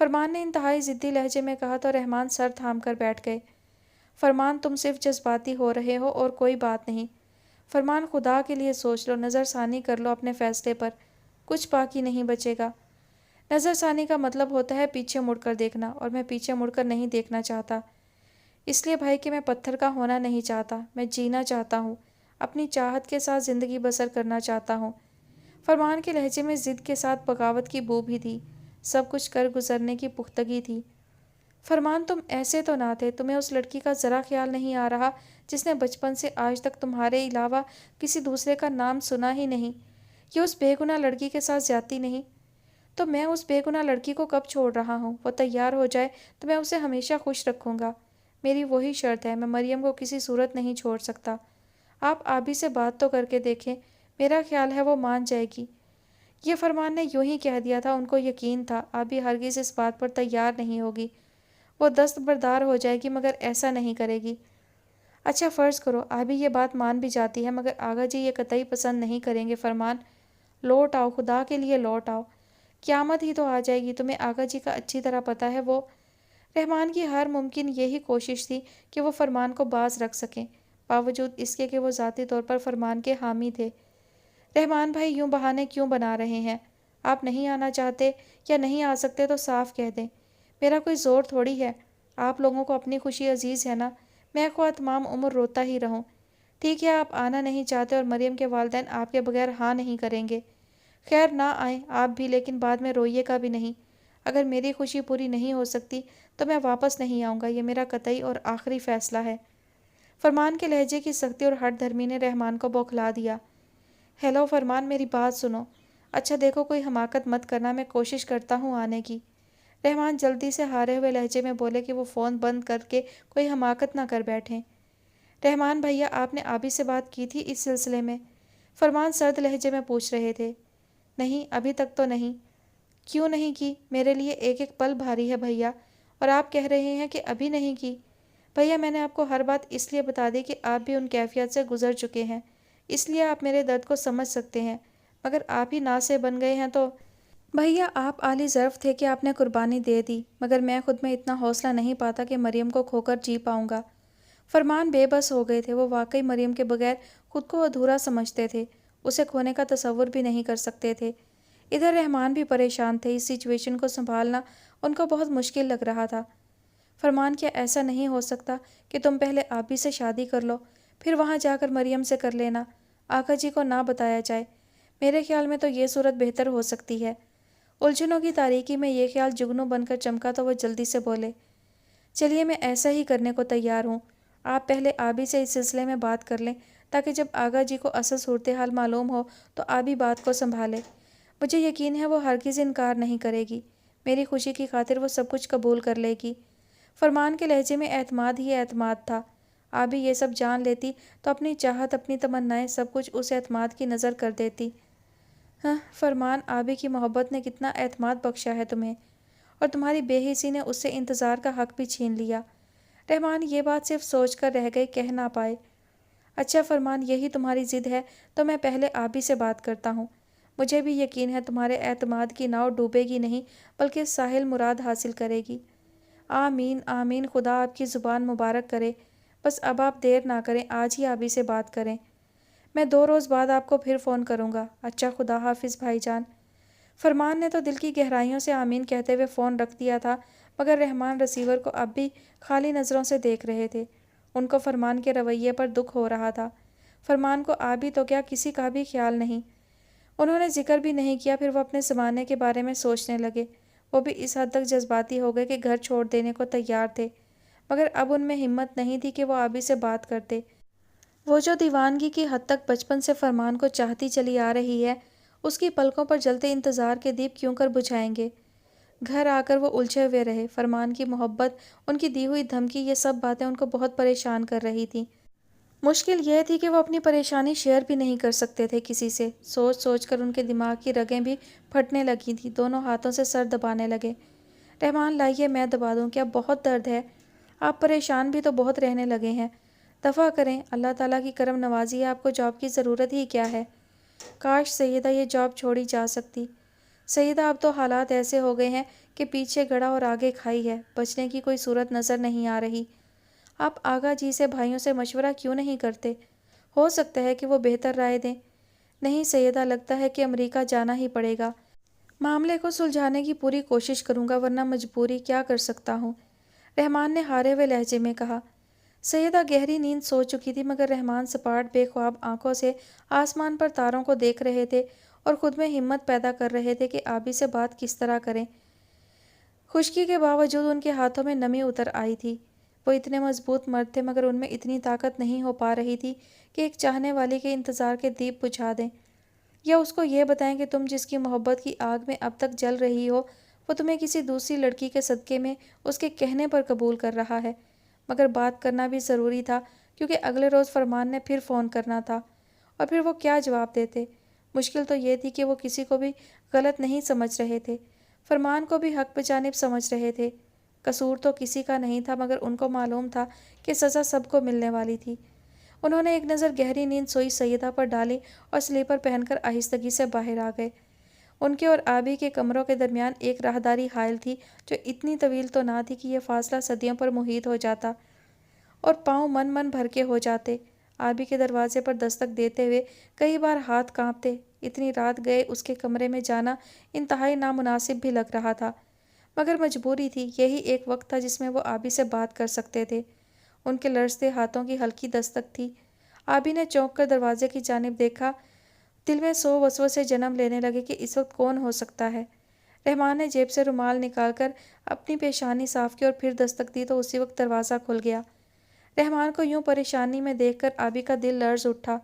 فرمان نے انتہائی ضدی لہجے میں کہا تو رحمان سر تھام کر بیٹھ گئے۔ فرمان تم صرف جذباتی ہو رہے ہو اور کوئی بات نہیں۔ فرمان خدا کے لیے سوچ لو، نظر ثانی کر لو اپنے فیصلے پر، کچھ باقی نہیں بچے گا۔ نظر ثانی کا مطلب ہوتا ہے پیچھے مڑ کر دیکھنا، اور میں پیچھے مڑ کر نہیں دیکھنا چاہتا۔ اس لیے بھائی کہ میں پتھر کا ہونا نہیں چاہتا، میں جینا چاہتا ہوں، اپنی چاہت کے ساتھ زندگی بسر کرنا چاہتا ہوں۔ فرمان کے لہجے میں ضد کے ساتھ بغاوت کی بو بھی تھی، سب کچھ کر گزرنے کی پختگی تھی۔ فرمان تم ایسے تو نہ تھے، تمہیں اس لڑکی کا ذرا خیال نہیں آ رہا جس نے بچپن سے آج تک تمہارے علاوہ کسی دوسرے کا نام سنا ہی نہیں؟ یہ اس بے گناہ لڑکی کے ساتھ زیادتی نہیں؟ تو میں اس بے گناہ لڑکی کو کب چھوڑ رہا ہوں؟ وہ تیار ہو جائے تو میں اسے ہمیشہ خوش رکھوں گا، میری وہی شرط ہے، میں مریم کو کسی صورت نہیں چھوڑ سکتا۔ آپ آبی سے بات تو کر کے دیکھیں، میرا خیال ہے وہ مان جائے گی۔ یہ فرمان نے یوں ہی کہہ دیا تھا، ان کو یقین تھا آبی ہرگز اس بات پر تیار نہیں ہوگی، وہ دستبردار ہو جائے گی مگر ایسا نہیں کرے گی۔ اچھا فرض کرو آبی یہ بات مان بھی جاتی ہے، مگر آغا جی یہ قطعی پسند نہیں کریں گے۔ فرمان لوٹ آؤ، خدا کے لیے لوٹ آؤ، قیامت ہی تو آ جائے گی، تمہیں آغا جی کا اچھی طرح پتہ ہے۔ وہ رحمان کی ہر ممکن یہی کوشش تھی کہ وہ فرمان کو باز رکھ سکیں، باوجود اس کے کہ وہ ذاتی طور پر فرمان کے حامی تھے۔ رحمان بھائی یوں بہانے کیوں بنا رہے ہیں؟ آپ نہیں آنا چاہتے یا نہیں آ سکتے تو صاف کہہ دیں، میرا کوئی زور تھوڑی ہے۔ آپ لوگوں کو اپنی خوشی عزیز ہے نا، میں خواہ تمام عمر روتا ہی رہوں۔ ٹھیک ہے آپ آنا نہیں چاہتے اور مریم کے والدین آپ کے بغیر ہاں نہیں کریں گے، خیر نہ آئیں آپ بھی، لیکن بعد میں روئیے گا بھی نہیں۔ اگر میری خوشی پوری نہیں ہو سکتی تو میں واپس نہیں آؤں گا، یہ میرا قطعی اور آخری فیصلہ ہے۔ فرمان کے لہجے کی سختی اور ہٹ دھرمی نے رحمان کو بوکھلا دیا۔ ہیلو فرمان، میری بات سنو۔ اچھا دیکھو کوئی حماقت مت کرنا، میں کوشش کرتا ہوں آنے کی۔ رحمان جلدی سے ہارے ہوئے لہجے میں بولے کہ وہ فون بند کر کے کوئی حماقت نہ کر بیٹھیں۔ رحمان بھیا آپ نے آبی سے بات کی تھی اس سلسلے میں؟ فرمان سرد لہجے میں پوچھ رہے تھے۔ نہیں ابھی تک تو نہیں۔ کیوں نہیں کی؟ میرے لیے ایک ایک پل بھاری ہے بھیا، اور آپ کہہ رہے ہیں کہ ابھی نہیں کی؟ بھیا میں نے آپ کو ہر بات اس لیے بتا دی کہ آپ بھی ان کیفیت سے گزر چکے ہیں، اس لیے آپ میرے درد کو سمجھ سکتے ہیں، مگر آپ ہی نہ سے بن گئے ہیں تو۔ بھیا آپ عالی ظرف تھے کہ آپ نے قربانی دے دی، مگر میں خود میں اتنا حوصلہ نہیں پاتا کہ مریم کو کھو کر جی پاؤں گا۔ فرمان بے بس ہو گئے تھے، وہ واقعی مریم کے بغیر خود کو ادھورا سمجھتے تھے، اسے کھونے کا تصور بھی نہیں کر سکتے تھے۔ ادھر رحمان بھی پریشان تھے، اس سچویشن کو سنبھالنا ان کو بہت مشکل لگ رہا تھا۔ فرمان کیا ایسا نہیں ہو سکتا کہ تم پہلے آبی سے شادی کر لو، پھر وہاں جا کر مریم سے کر لینا، آقا جی کو نہ بتایا جائے؟ میرے خیال میں تو یہ صورت بہتر ہو سکتی ہے۔ الجھنوں کی تاریکی میں یہ خیال جگنو بن کر چمکا تو وہ جلدی سے بولے، چلیے میں ایسا ہی کرنے کو تیار ہوں، آپ پہلے آبی سے اس سلسلے میں بات کر لیں تاکہ جب آغا جی کو اصل صورتحال معلوم ہو تو آبی بات کو سنبھالے۔ مجھے یقین ہے وہ ہرگز انکار نہیں کرے گی، میری خوشی کی خاطر وہ سب کچھ قبول کر لے گی۔ فرمان کے لہجے میں اعتماد ہی اعتماد تھا۔ آبی یہ سب جان لیتی تو اپنی چاہت، اپنی تمنائیں سب کچھ اس اعتماد کی نظر کر دیتی۔ ہاں فرمان، آبی کی محبت نے کتنا اعتماد بخشا ہے تمہیں، اور تمہاری بے حسی نے اس سے انتظار کا حق بھی چھین لیا۔ رحمان یہ بات صرف سوچ کر رہ گئے، کہہ نہ پائے۔ اچھا فرمان یہی تمہاری ضد ہے تو میں پہلے آبی سے بات کرتا ہوں، مجھے بھی یقین ہے تمہارے اعتماد کی ناؤ ڈوبے گی نہیں بلکہ ساحل مراد حاصل کرے گی۔ آمین آمین، خدا آپ کی زبان مبارک کرے، بس اب آپ دیر نہ کریں، آج ہی آبی سے بات کریں، میں 2 روز بعد آپ کو پھر فون کروں گا۔ اچھا خدا حافظ بھائی جان۔ فرمان نے تو دل کی گہرائیوں سے آمین کہتے ہوئے فون رکھ دیا تھا، مگر رحمان ریسیور کو اب بھی خالی نظروں سے دیکھ رہے تھے، ان کو فرمان کے رویے پر دکھ ہو رہا تھا۔ فرمان کو آبی تو کیا کسی کا بھی خیال نہیں، انہوں نے ذکر بھی نہیں کیا۔ پھر وہ اپنے زمانے کے بارے میں سوچنے لگے، وہ بھی اس حد تک جذباتی ہو گئے کہ گھر چھوڑ دینے کو تیار تھے، مگر اب ان میں ہمت نہیں تھی کہ وہ آبی سے بات کرتے۔ وہ جو دیوانگی کی حد تک بچپن سے فرمان کو چاہتی چلی آ رہی ہے، اس کی پلکوں پر جلتے انتظار کے دیپ کیوں کر بجھائیں گے؟ گھر آ کر وہ الجھے ہوئے رہے، فرمان کی محبت، ان کی دی ہوئی دھمکی، یہ سب باتیں ان کو بہت پریشان کر رہی تھیں۔ مشکل یہ تھی کہ وہ اپنی پریشانی شیئر بھی نہیں کر سکتے تھے کسی سے۔ سوچ سوچ کر ان کے دماغ کی رگیں بھی پھٹنے لگی تھیں، دونوں ہاتھوں سے سر دبانے لگے۔ رحمان لائیے میں دبا دوں، کیا بہت درد ہے؟ آپ پریشان بھی تو بہت رہنے لگے ہیں، دفع کریں، اللہ تعالیٰ کی کرم نوازی ہے، آپ کو جاب کی ضرورت ہی کیا ہے؟ کاش سیدہ یہ جاب چھوڑی جا سکتی۔ سیدہ اب تو حالات ایسے ہو گئے ہیں کہ پیچھے گڑا اور آگے کھائی ہے، بچنے کی کوئی صورت نظر نہیں آ رہی۔ آپ آغا جی سے بھائیوں سے مشورہ کیوں نہیں کرتے؟ ہو سکتا ہے کہ وہ بہتر رائے دیں۔ نہیں سیدہ، لگتا ہے کہ امریکہ جانا ہی پڑے گا۔ معاملے کو سلجھانے کی پوری کوشش کروں گا، ورنہ مجبوری کیا کر سکتا ہوں، رحمان نے ہارے ہوئے لہجے میں کہا۔ سیدہ گہری نیند سو چکی تھی، مگر رحمان سپاٹ بے خواب آنکھوں سے آسمان پر تاروں کو دیکھ رہے تھے اور خود میں ہمت پیدا کر رہے تھے کہ آبی سے بات کس طرح کریں۔ خشکی کے باوجود ان کے ہاتھوں میں نمی اتر آئی تھی۔ وہ اتنے مضبوط مرد تھے، مگر ان میں اتنی طاقت نہیں ہو پا رہی تھی کہ ایک چاہنے والی کے انتظار کے دیپ بجھا دیں، یا اس کو یہ بتائیں کہ تم جس کی محبت کی آگ میں اب تک جل رہی ہو، وہ تمہیں کسی دوسری لڑکی کے صدقے میں اس کے کہنے پر قبول کر رہا ہے۔ مگر بات کرنا بھی ضروری تھا، کیونکہ اگلے روز فرمان نے پھر فون کرنا تھا، اور پھر وہ کیا جواب دیتے؟ مشکل تو یہ تھی کہ وہ کسی کو بھی غلط نہیں سمجھ رہے تھے، فرمان کو بھی حق بجانب سمجھ رہے تھے۔ قصور تو کسی کا نہیں تھا، مگر ان کو معلوم تھا کہ سزا سب کو ملنے والی تھی۔ انہوں نے ایک نظر گہری نیند سوئی سیدہ پر ڈالی اور سلیپر پہن کر آہستگی سے باہر آ گئے۔ ان کے اور آبی کے کمروں کے درمیان ایک راہداری حائل تھی، جو اتنی طویل تو نہ تھی کہ یہ فاصلہ صدیوں پر محیط ہو جاتا اور پاؤں من من بھر کے ہو جاتے۔ آبی کے دروازے پر دستک دیتے ہوئے کئی بار ہاتھ کانپتے۔ اتنی رات گئے اس کے کمرے میں جانا انتہائی نامناسب بھی لگ رہا تھا، مگر مجبوری تھی۔ یہی ایک وقت تھا جس میں وہ آبی سے بات کر سکتے تھے۔ ان کے لرزتے ہاتھوں کی ہلکی دستک تھی۔ آبی نے چونک کر دروازے کی جانب دیکھا۔ دل میں 100 وسوسے جنم لینے لگے کہ اس وقت کون ہو سکتا ہے۔ رحمان نے جیب سے رومال نکال کر اپنی پیشانی صاف کی اور پھر دستک دی تو اسی وقت دروازہ کھل گیا۔ رحمان کو یوں پریشانی میں دیکھ کر آبی کا دل لرز اٹھا۔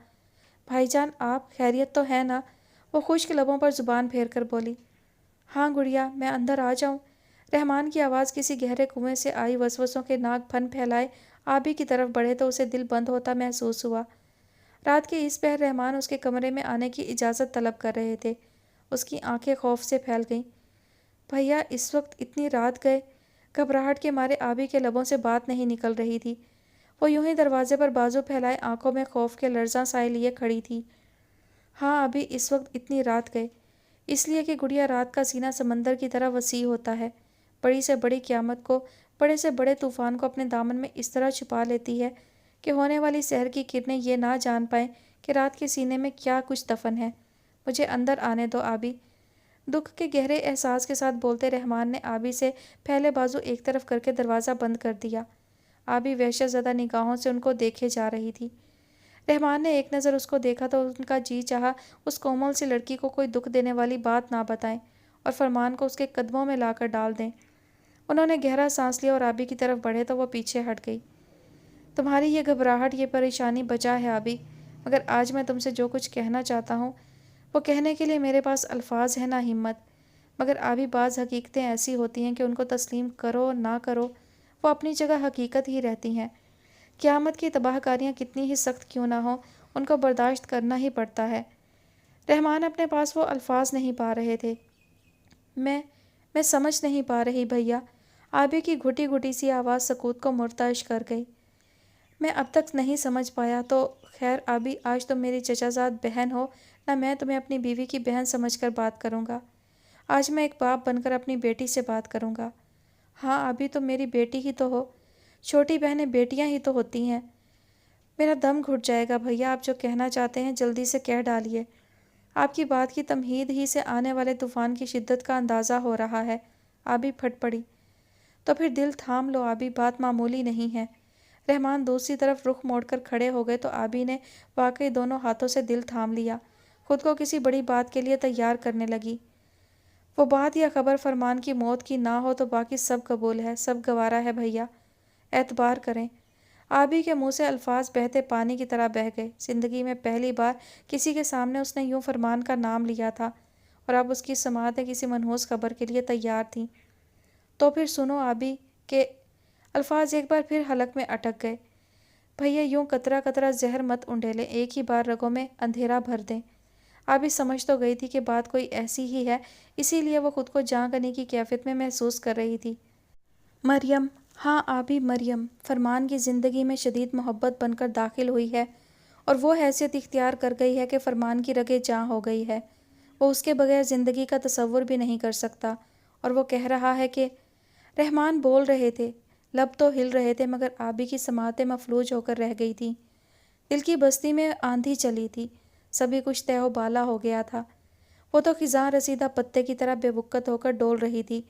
بھائی جان، آپ خیریت تو ہے نا؟ وہ خشک لبوں پر زبان پھیر کر بولی۔ ہاں گڑیا، میں اندر آ جاؤں؟ رحمان کی آواز کسی گہرے کنویں سے آئی وسوسوں کے ناگ پھن پھیلائے آبی کی طرف بڑھے تو اسے دل بند ہوتا محسوس ہوا۔ رات کے اس پہر رحمان اس کے کمرے میں آنے کی اجازت طلب کر رہے تھے۔ اس کی آنکھیں خوف سے پھیل گئیں۔ بھیا، اس وقت اتنی رات گئے؟ گھبراہٹ کے مارے آبی کے لبوں سے بات نہیں نکل رہی تھی۔ وہ یوں ہی دروازے پر بازو پھیلائے آنکھوں میں خوف کے لرزاں سائے لیے کھڑی تھی۔ ہاں ابھی اس وقت اتنی رات گئے، اس لیے کہ گڑیا رات کا سینہ سمندر کی طرح وسیع ہوتا ہے، بڑی سے بڑی قیامت کو، بڑے سے بڑے طوفان کو اپنے دامن میں اس طرح چھپا لیتی ہے کہ ہونے والی سحر کی کرنیں یہ نہ جان پائیں کہ رات کے سینے میں کیا کچھ دفن ہے۔ مجھے اندر آنے دو آبی، دکھ کے گہرے احساس کے ساتھ بولتے رحمان نے آبی سے پھیلے بازو ایک طرف کر کے دروازہ بند کر دیا۔ آبی وحشت زدہ نگاہوں سے ان کو دیکھے جا رہی تھی۔ رحمان نے ایک نظر اس کو دیکھا تو ان کا جی چاہا اس کومل سی لڑکی کو کوئی دکھ دینے والی بات نہ بتائیں اور فرمان کو اس کے قدموں میں لا کر ڈال دیں۔ انہوں نے گہرا سانس لیا اور آبی کی طرف بڑھے تو وہ پیچھے ہٹ گئی۔ تمہاری یہ گھبراہٹ، یہ پریشانی بجا ہے آبی، مگر آج میں تم سے جو کچھ کہنا چاہتا ہوں وہ کہنے کے لیے میرے پاس الفاظ ہیں نہ ہمت۔ مگر آبی بعض حقیقتیں ایسی ہوتی ہیں کہ ان کو تسلیم کرو نہ کرو وہ اپنی جگہ حقیقت ہی رہتی ہیں۔ قیامت کی تباہ کاریاں کتنی ہی سخت کیوں نہ ہوں، ان کو برداشت کرنا ہی پڑتا ہے۔ رحمان اپنے پاس وہ الفاظ نہیں پا رہے تھے۔ میں سمجھ نہیں پا رہی بھیا، آبی کی گھٹی گھٹی سی آواز سکوت کو مرتعش کر گئی۔ میں اب تک نہیں سمجھ پایا تو خیر آبی، آج تم میری چچا زاد بہن ہو، نہ میں تمہیں اپنی بیوی کی بہن سمجھ کر بات کروں گا۔ آج میں ایک باپ بن کر اپنی بیٹی سے بات کروں گا۔ ہاں آبی، تم میری بیٹی ہی تو ہو، چھوٹی بہنیں بیٹیاں ہی تو ہوتی ہیں۔ میرا دم گھٹ جائے گا بھیا، آپ جو کہنا چاہتے ہیں جلدی سے کہہ ڈالیے۔ آپ کی بات کی تمہید ہی سے آنے والے طوفان کی شدت کا اندازہ ہو رہا ہے۔ آبی پھٹ پڑی۔ تو پھر دل تھام لو آبی، بات معمولی نہیں ہے۔ رحمان دوسری طرف رخ موڑ کر کھڑے ہو گئے تو آبی نے واقعی دونوں ہاتھوں سے دل تھام لیا، خود کو کسی بڑی بات کے لیے تیار کرنے لگی۔ وہ بات یا خبر فرمان کی موت کی نہ ہو تو باقی سب قبول ہے، سب گوارا ہے بھیا، اعتبار کریں۔ آبی کے منہ سے الفاظ بہتے پانی کی طرح بہہ گئے۔ زندگی میں پہلی بار کسی کے سامنے اس نے یوں فرمان کا نام لیا تھا اور اب اس کی سماعتیں کسی منحوس خبر کے لیے تیار تھیں۔ تو پھر سنو آبی کے الفاظ ایک بار پھر حلق میں اٹک گئے۔ بھیا یوں قطرہ قطرہ زہر مت انڈیلیں، ایک ہی بار رگوں میں اندھیرا بھر دیں۔ آبی سمجھ تو گئی تھی کہ بات کوئی ایسی ہی ہے، اسی لیے وہ خود کو جاں کنی کی کیفیت میں محسوس کر رہی تھی۔ مریم، ہاں آبی، مریم فرمان کی زندگی میں شدید محبت بن کر داخل ہوئی ہے اور وہ حیثیت اختیار کر گئی ہے کہ فرمان کی رگیں جاں ہو گئی ہے۔ وہ اس کے بغیر زندگی کا تصور بھی نہیں کر سکتا۔ اور وہ کہہ رہا ہے کہ رحمان بول رہے تھے، لب تو ہل رہے تھے، مگر آبی کی سماعتیں مفلوج ہو کر رہ گئی تھیں۔ دل کی بستی میں آندھی چلی تھی، سبھی کچھ تہ و بالا ہو گیا تھا۔ وہ تو خزاں رسیدہ پتے کی طرح بے وقت ہو کر ڈول رہی تھی۔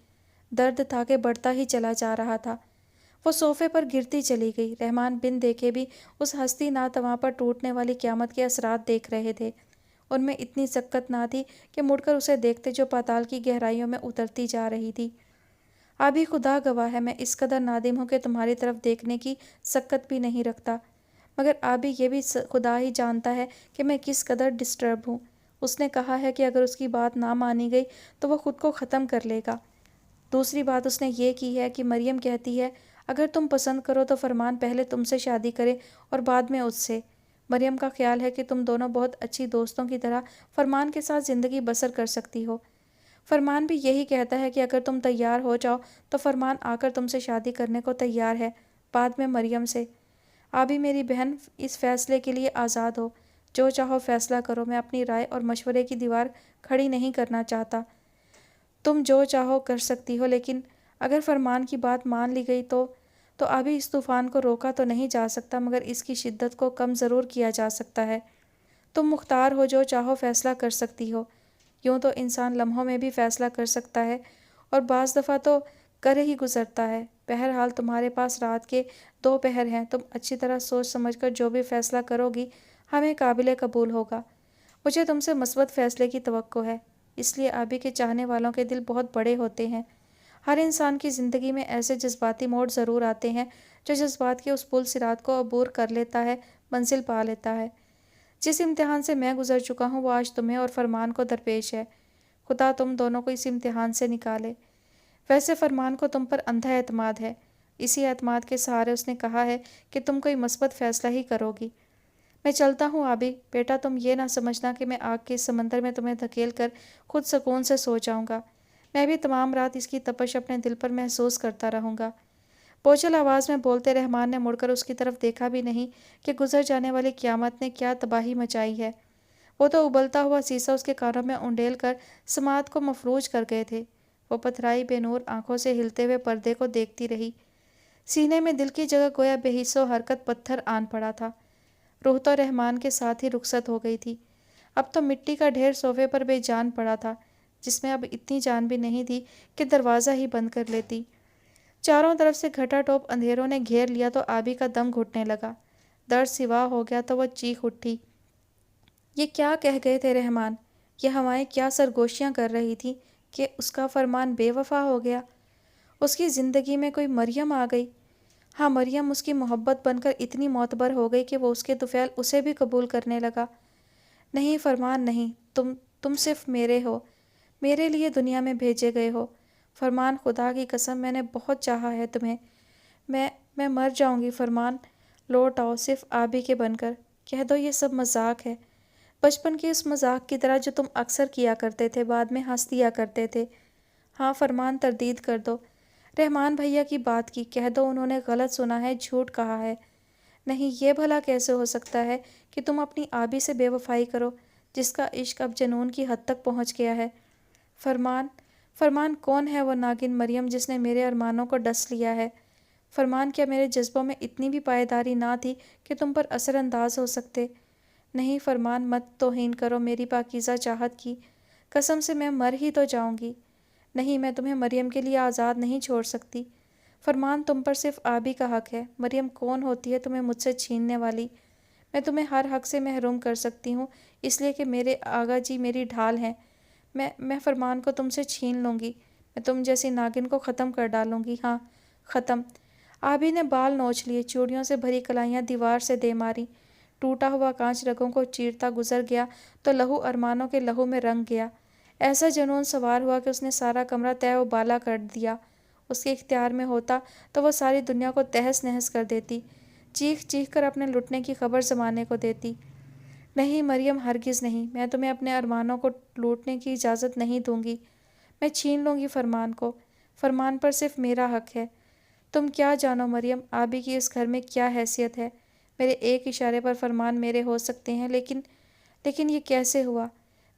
درد تھا کہ بڑھتا ہی چلا جا رہا تھا۔ وہ صوفے پر گرتی چلی گئی۔ رحمان بن دیکھے بھی اس ہستی ناتواں پر ٹوٹنے والی قیامت کے اثرات دیکھ رہے تھے۔ ان میں اتنی سکت نہ تھی کہ مڑ کر اسے دیکھتے جو پاتال کی گہرائیوں میں اترتی جا رہی تھی۔ آبی خدا گواہ ہے، میں اس قدر نادم ہوں کہ تمہاری طرف دیکھنے کی سکت بھی نہیں رکھتا، مگر آبی یہ بھی خدا ہی جانتا ہے کہ میں کس قدر ڈسٹرب ہوں۔ اس نے کہا ہے کہ اگر اس کی بات نہ مانی گئی تو وہ خود کو ختم کر لے گا۔ دوسری بات اس نے یہ کی ہے کہ مریم کہتی ہے اگر تم پسند کرو تو فرمان پہلے تم سے شادی کرے اور بعد میں اس سے۔ مریم کا خیال ہے کہ تم دونوں بہت اچھی دوستوں کی طرح فرمان کے ساتھ زندگی بسر کر سکتی ہو۔ فرمان بھی یہی کہتا ہے کہ اگر تم تیار ہو جاؤ تو فرمان آ کر تم سے شادی کرنے کو تیار ہے، بعد میں مریم سے۔ آبی میری بہن، اس فیصلے کے لیے آزاد ہو، جو چاہو فیصلہ کرو، میں اپنی رائے اور مشورے کی دیوار کھڑی نہیں کرنا چاہتا۔ تم جو چاہو کر سکتی ہو، لیکن اگر فرمان کی بات مان لی گئی تو آبی اس طوفان کو روکا تو نہیں جا سکتا، مگر اس کی شدت کو کم ضرور کیا جا سکتا ہے۔ تم مختار ہو، جو چاہو فیصلہ کر سکتی ہو۔ یوں تو انسان لمحوں میں بھی فیصلہ کر سکتا ہے اور بعض دفعہ تو کر ہی گزرتا ہے۔ بہرحال تمہارے پاس رات کے 2 پہر ہیں، تم اچھی طرح سوچ سمجھ کر جو بھی فیصلہ کرو گی ہمیں قابل قبول ہوگا۔ مجھے تم سے مثبت فیصلے کی توقع ہے، اس لیے آبی کے چاہنے والوں کے دل بہت بڑے ہوتے ہیں۔ ہر انسان کی زندگی میں ایسے جذباتی موڑ ضرور آتے ہیں جو جذبات کے اس پل صراط کو عبور کر لیتا ہے، منزل پا لیتا ہے۔ جس امتحان سے میں گزر چکا ہوں وہ آج تمہیں اور فرمان کو درپیش ہے۔ خدا تم دونوں کو اس امتحان سے نکالے۔ ویسے فرمان کو تم پر اندھا اعتماد ہے، اسی اعتماد کے سہارے اس نے کہا ہے کہ تم کوئی مثبت فیصلہ ہی کرو گی۔ میں چلتا ہوں آبی، بیٹا تم یہ نہ سمجھنا کہ میں آگ کے اس سمندر میں تمہیں دھکیل کر خود سکون سے سو جاؤں گا۔ میں بھی تمام رات اس کی تپش اپنے دل پر محسوس کرتا رہوں گا۔ بوجھل آواز میں بولتے رحمان نے مڑ کر اس کی طرف دیکھا بھی نہیں کہ گزر جانے والی قیامت نے کیا تباہی مچائی ہے۔ وہ تو ابلتا ہوا سیسا اس کے کانوں میں انڈیل کر سماعت کو مفلوج کر گئے تھے۔ وہ پتھرائی بے نور آنکھوں سے ہلتے ہوئے پردے کو دیکھتی رہی۔ سینے میں دل کی جگہ گویا بے حس و حرکت پتھر آن پڑا تھا۔ روح تو رحمان کے ساتھ ہی رخصت ہو گئی تھی۔ اب تو مٹی کا ڈھیر صوفے پر بے جان پڑا تھا، جس میں اب اتنی جان بھی نہیں تھی کہ دروازہ ہی بند کر لیتی۔ چاروں طرف سے گھٹا ٹوپ اندھیروں نے گھیر لیا تو آبی کا دم گھٹنے لگا۔ درد سوا ہو گیا تو وہ چیخ اٹھی۔ یہ کیا کہہ گئے تھے رحمان؟ یہ ہوائیں کیا سرگوشیاں کر رہی تھیں کہ اس کا فرمان بے وفا ہو گیا؟ اس کی زندگی میں کوئی مریم آ گئی؟ ہاں، مریم اس کی محبت بن کر اتنی معتبر ہو گئی کہ وہ اس کے طفیل اسے بھی قبول کرنے لگا۔ نہیں فرمان نہیں، تم صرف میرے ہو، میرے لیے دنیا میں بھیجے گئے ہو۔ فرمان خدا کی قسم میں نے بہت چاہا ہے تمہیں۔ میں مر جاؤں گی فرمان، لوٹ آؤ صرف آبی کے بن کر۔ کہہ دو یہ سب مذاق ہے، بچپن کے اس مذاق کی طرح جو تم اکثر کیا کرتے تھے، بعد میں ہنس دیا کرتے تھے۔ ہاں فرمان، تردید کر دو، رحمان بھیا کی بات کی، کہہ دو انہوں نے غلط سنا ہے، جھوٹ کہا ہے۔ نہیں، یہ بھلا کیسے ہو سکتا ہے کہ تم اپنی آبی سے بے وفائی کرو جس کا عشق اب جنون کی حد تک پہنچ گیا ہے؟ فرمان کون ہے وہ ناگن مریم جس نے میرے ارمانوں کو ڈس لیا ہے؟ فرمان، کیا میرے جذبوں میں اتنی بھی پائیداری نہ تھی کہ تم پر اثر انداز ہو سکتے؟ نہیں فرمان، مت توہین کرو میری پاکیزہ چاہت کی، قسم سے میں مر ہی تو جاؤں گی۔ نہیں، میں تمہیں مریم کے لیے آزاد نہیں چھوڑ سکتی۔ فرمان، تم پر صرف آبی کا حق ہے، مریم کون ہوتی ہے تمہیں مجھ سے چھیننے والی؟ میں تمہیں ہر حق سے محروم کر سکتی ہوں، اس لیے کہ میرے آغا جی میری ڈھال ہیں۔ میں فرمان کو تم سے چھین لوں گی، میں تم جیسی ناگن کو ختم کر ڈالوں گی، ہاں ختم۔ آبی نے بال نوچ لیے، چوڑیوں سے بھری کلائیاں دیوار سے دے ماری، ٹوٹا ہوا کانچ رگوں کو چیرتا گزر گیا تو لہو ارمانوں کے لہو میں رنگ گیا۔ ایسا جنون سوار ہوا کہ اس نے سارا کمرہ تہ و بالا کر دیا۔ اس کے اختیار میں ہوتا تو وہ ساری دنیا کو تہس نہس کر دیتی، چیخ چیخ کر اپنے لٹنے کی خبر زمانے کو دیتی۔ نہیں مریم، ہرگز نہیں، میں تمہیں اپنے ارمانوں کو لوٹنے کی اجازت نہیں دوں گی۔ میں چھین لوں گی فرمان کو، فرمان پر صرف میرا حق ہے۔ تم کیا جانو مریم، آبی کی اس گھر میں کیا حیثیت ہے؟ میرے ایک اشارے پر فرمان میرے ہو سکتے ہیں، لیکن یہ کیسے ہوا؟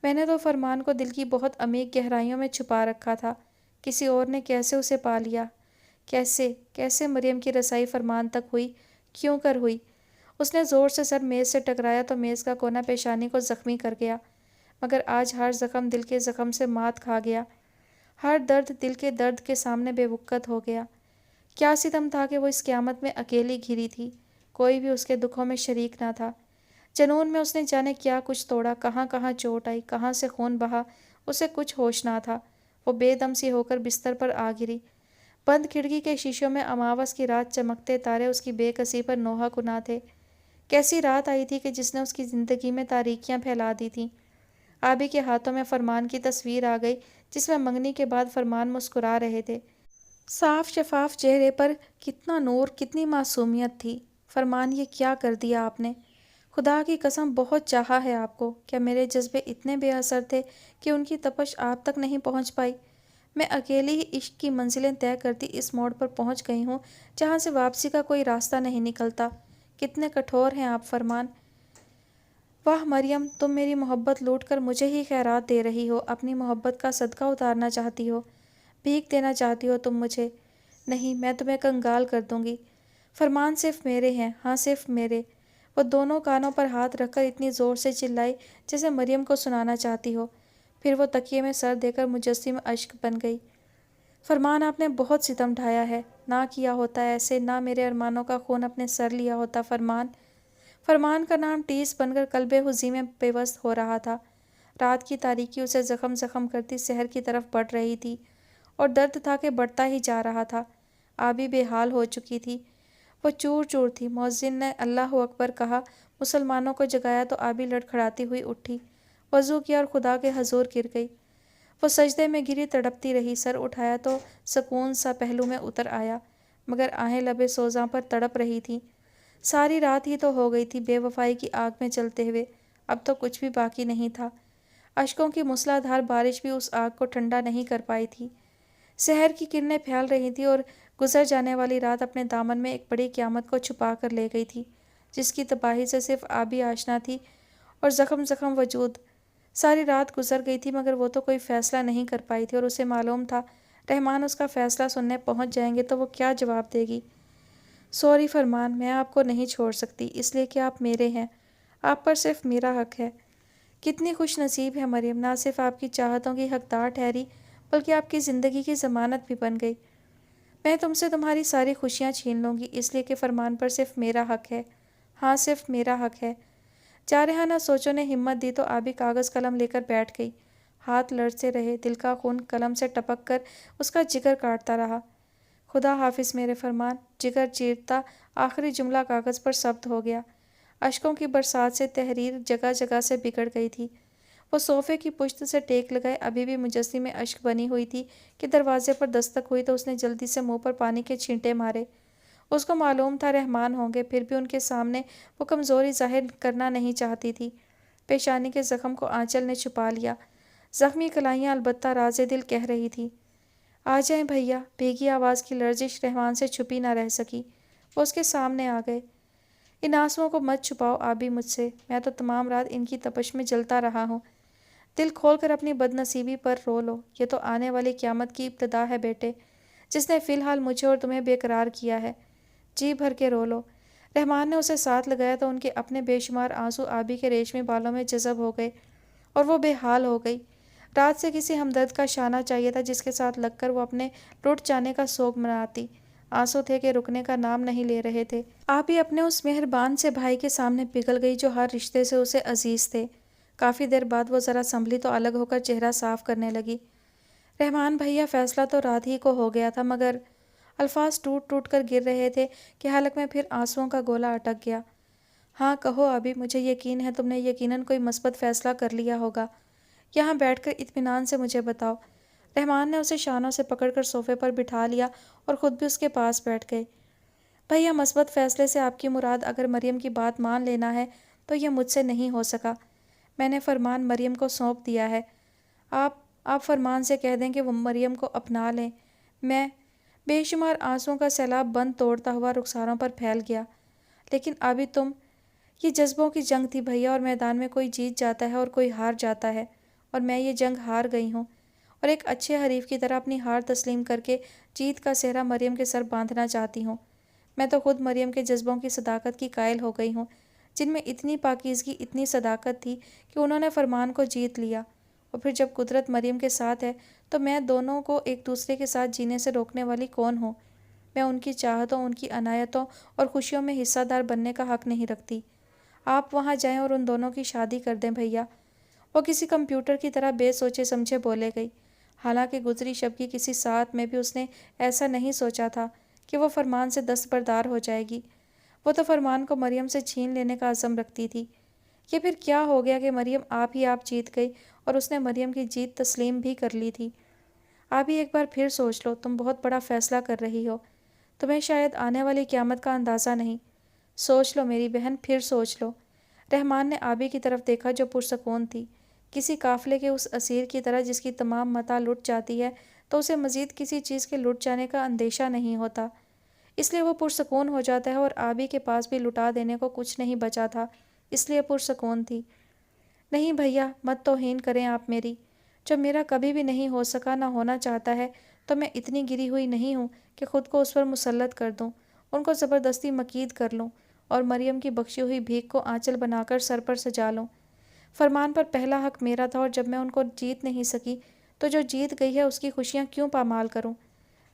میں نے تو فرمان کو دل کی بہت عمیق گہرائیوں میں چھپا رکھا تھا، کسی اور نے کیسے اسے پا لیا؟ کیسے کیسے مریم کی رسائی فرمان تک ہوئی؟ کیوں کر ہوئی؟ اس نے زور سے سر میز سے ٹکرایا تو میز کا کونا پیشانی کو زخمی کر گیا، مگر آج ہر زخم دل کے زخم سے مات کھا گیا، ہر درد دل کے درد کے سامنے بے وقت ہو گیا۔ کیا ستم تھا کہ وہ اس قیامت میں اکیلی گھری تھی، کوئی بھی اس کے دکھوں میں شریک نہ تھا۔ جنون میں اس نے جانے کیا کچھ توڑا، کہاں کہاں چوٹ آئی، کہاں سے خون بہا، اسے کچھ ہوش نہ تھا۔ وہ بے دم سی ہو کر بستر پر آ گری۔ بند کھڑکی کے شیشوں میں اماوس کی رات چمکتے تارے اس کی بے کسی پر نوحہ کنا تھے۔ کیسی رات آئی تھی کہ جس نے اس کی زندگی میں تاریکیاں پھیلا دی تھیں۔ آبی کے ہاتھوں میں فرمان کی تصویر آ گئی، جس میں منگنی کے بعد فرمان مسکرا رہے تھے۔ صاف شفاف چہرے پر کتنا نور، کتنی معصومیت تھی۔ فرمان، یہ کیا کر دیا آپ نے؟ خدا کی قسم بہت چاہا ہے آپ کو۔ کیا میرے جذبے اتنے بے اثر تھے کہ ان کی تپش آپ تک نہیں پہنچ پائی؟ میں اکیلی ہی عشق کی منزلیں طے کرتی اس موڑ پر پہنچ گئی ہوں جہاں سے واپسی کا کوئی راستہ نہیں نکلتا۔ کتنے کٹھور ہیں آپ فرمان۔ واہ مریم، تم میری محبت لوٹ کر مجھے ہی خیرات دے رہی ہو، اپنی محبت کا صدقہ اتارنا چاہتی ہو، بھیک دینا چاہتی ہو تم مجھے۔ نہیں، میں تمہیں کنگال کر دوں گی۔ فرمان صرف میرے ہیں، ہاں صرف میرے۔ وہ دونوں کانوں پر ہاتھ رکھ کر اتنی زور سے چلائی جیسے مریم کو سنانا چاہتی ہو، پھر وہ تکیے میں سر دے کر مجسم اشک بن گئی۔ فرمان، آپ نے بہت ستم ڈھایا ہے، نہ کیا ہوتا ایسے، نہ میرے ارمانوں کا خون اپنے سر لیا ہوتا فرمان۔ فرمان کا نام ٹیس بن کر قلب حزی میں پیوست ہو رہا تھا۔ رات کی تاریکی اسے زخم زخم کرتی سحر کی طرف بڑھ رہی تھی، اور درد تھا کہ بڑھتا ہی جا رہا تھا۔ آبی بے حال ہو چکی تھی، وہ چور چور تھی۔ مؤذن نے اللہ اکبر کہا، مسلمانوں کو جگایا تو آبی لڑکھڑاتی ہوئی اٹھی، وضو کیا اور خدا کے حضور گر گئی۔ وہ سجدے میں گری، تڑپتی رہی، سر اٹھایا تو سکون سا پہلو میں اتر آیا، مگر آہیں لبِ سوزاں پر تڑپ رہی تھیں۔ ساری رات ہی تو ہو گئی تھی بے وفائی کی آگ میں چلتے ہوئے، اب تو کچھ بھی باقی نہیں تھا۔ اشکوں کی موسلا دھار بارش بھی اس آگ کو ٹھنڈا نہیں کر پائی تھی۔ سحر کی کرنیں پھیل رہی تھیں اور گزر جانے والی رات اپنے دامن میں ایک بڑی قیامت کو چھپا کر لے گئی تھی، جس کی تباہی سے صرف آبی آشنا تھی اور زخم زخم وجود۔ ساری رات گزر گئی تھی مگر وہ تو کوئی فیصلہ نہیں کر پائی تھی، اور اسے معلوم تھا رحمان اس کا فیصلہ سننے پہنچ جائیں گے تو وہ کیا جواب دے گی۔ سوری فرمان، میں آپ کو نہیں چھوڑ سکتی، اس لیے کہ آپ میرے ہیں، آپ پر صرف میرا حق ہے۔ کتنی خوش نصیب ہے مریم، نہ صرف آپ کی چاہتوں کی حقدار ٹھہری بلکہ آپ کی زندگی کی ضمانت بھی بن گئی۔ میں تم سے تمہاری ساری خوشیاں چھین لوں گی، اس لیے کہ فرمان پر صرف میرا حق ہے، ہاں صرف میرا حق ہے۔ جارحانہ سوچوں نے ہمت دی تو آبی کاغذ قلم لے کر بیٹھ گئی۔ ہاتھ لرزتے رہے، دل کا خون قلم سے ٹپک کر اس کا جگر کاٹتا رہا۔ خدا حافظ میرے فرمان۔ جگر چیرتا آخری جملہ کاغذ پر ثبت ہو گیا۔ اشکوں کی برسات سے تحریر جگہ جگہ سے بگڑ گئی تھی۔ وہ صوفے کی پشت سے ٹیک لگائے ابھی بھی مجسم میں اشک بنی ہوئی تھی کہ دروازے پر دستک ہوئی تو اس نے جلدی سے منہ پر پانی کے چھینٹے مارے۔ اس کو معلوم تھا رحمان ہوں گے، پھر بھی ان کے سامنے وہ کمزوری ظاہر کرنا نہیں چاہتی تھی۔ پیشانی کے زخم کو آنچل نے چھپا لیا، زخمی کلائیاں البتہ راز دل کہہ رہی تھی، آ جائیں بھیا۔ بھیگی آواز کی لرزش رحمان سے چھپی نہ رہ سکی، وہ اس کے سامنے آ گئے۔ ان آنسوؤں کو مت چھپاؤ آبی مجھ سے، میں تو تمام رات ان کی تپش میں جلتا رہا ہوں۔ دل کھول کر اپنی بد نصیبی پر رو لو، یہ تو آنے والی قیامت کی ابتدا ہے بیٹے، جس نے فی الحال مجھے اور تمہیں بے قرار کیا ہے۔ جی بھر کے رو لو۔ رحمان نے اسے ساتھ لگایا تو ان کے اپنے بے شمار آنسو آبی کے ریشمی بالوں میں جذب ہو گئے اور وہ بے حال ہو گئی۔ رات سے کسی ہمدرد کا شانہ چاہیے تھا جس کے ساتھ لگ کر وہ اپنے ٹوٹ جانے کا سوگ مناتی۔ آنسو تھے کہ رکنے کا نام نہیں لے رہے تھے۔ آبی اپنے اس مہربان سے بھائی کے سامنے پگھل گئی جو ہر رشتے سے اسے عزیز تھے۔ کافی دیر بعد وہ ذرا سنبھلی تو الگ ہو کر چہرہ صاف کرنے لگی۔ رحمان بھیا، فیصلہ تو رات ہی کو ہو گیا تھا مگر… الفاظ ٹوٹ ٹوٹ کر گر رہے تھے کہ حلق میں پھر آنسوؤں کا گولا اٹک گیا۔ ہاں کہو ابھی، مجھے یقین ہے تم نے یقیناً کوئی مثبت فیصلہ کر لیا ہوگا، یہاں بیٹھ کر اطمینان سے مجھے بتاؤ۔ رحمان نے اسے شانوں سے پکڑ کر صوفے پر بٹھا لیا اور خود بھی اس کے پاس بیٹھ گئے۔ بھیا، مثبت فیصلے سے آپ کی مراد اگر مریم کی بات مان لینا ہے تو یہ مجھ سے نہیں ہو سکا۔ میں نے فرمان مریم کو سونپ دیا ہے، آپ فرمان سے کہہ دیں کہ وہ مریم کو اپنا لیں۔ میں… بے شمار آنسوؤں کا سیلاب بند توڑتا ہوا رخساروں پر پھیل گیا۔ لیکن ابھی تم… یہ جذبوں کی جنگ تھی بھیا، اور میدان میں کوئی جیت جاتا ہے اور کوئی ہار جاتا ہے، اور میں یہ جنگ ہار گئی ہوں، اور ایک اچھے حریف کی طرح اپنی ہار تسلیم کر کے جیت کا سہرا مریم کے سر باندھنا چاہتی ہوں۔ میں تو خود مریم کے جذبوں کی صداقت کی قائل ہو گئی ہوں، جن میں اتنی پاکیزگی، اتنی صداقت تھی کہ انہوں نے فرمان کو جیت لیا۔ اور پھر جب قدرت مریم کے ساتھ ہے تو میں دونوں کو ایک دوسرے کے ساتھ جینے سے روکنے والی کون ہوں؟ میں ان کی چاہتوں، ان کی عنایتوں اور خوشیوں میں حصہ دار بننے کا حق نہیں رکھتی۔ آپ وہاں جائیں اور ان دونوں کی شادی کر دیں بھیا۔ وہ کسی کمپیوٹر کی طرح بے سوچے سمجھے بولے گئی، حالانکہ گزری شب کی کسی ساتھ میں بھی اس نے ایسا نہیں سوچا تھا کہ وہ فرمان سے دستبردار ہو جائے گی۔ وہ تو فرمان کو مریم سے چھین لینے کا عزم رکھتی تھی۔ یہ پھر کیا ہو گیا کہ مریم آپ جیت گئی اور اس نے مریم کی جیت تسلیم بھی کر لی تھی؟ آپ ہی ایک بار پھر سوچ لو، تم بہت بڑا فیصلہ کر رہی ہو، تمہیں شاید آنے والی قیامت کا اندازہ نہیں۔ سوچ لو میری بہن، پھر سوچ لو۔ رحمان نے آبی کی طرف دیکھا جو پرسکون تھی، کسی قافلے کے اس اسیر کی طرح جس کی تمام متاع لٹ جاتی ہے تو اسے مزید کسی چیز کے لٹ جانے کا اندیشہ نہیں ہوتا، اس لیے وہ پرسکون ہو جاتا ہے، اور آبی کے پاس بھی لٹا دینے کو کچھ نہیں بچا تھا، اس لیے پرسکون تھی۔ نہیں بھیا، مت توہین کریں آپ میری، جو میرا کبھی بھی نہیں ہو سکا، نہ ہونا چاہتا ہے، تو میں اتنی گری ہوئی نہیں ہوں کہ خود کو اس پر مسلط کر دوں، ان کو زبردستی مکید کر لوں اور مریم کی بخشی ہوئی بھیک کو آنچل بنا کر سر پر سجا لوں۔ فرمان پر پہلا حق میرا تھا، اور جب میں ان کو جیت نہیں سکی تو جو جیت گئی ہے اس کی خوشیاں کیوں پامال کروں؟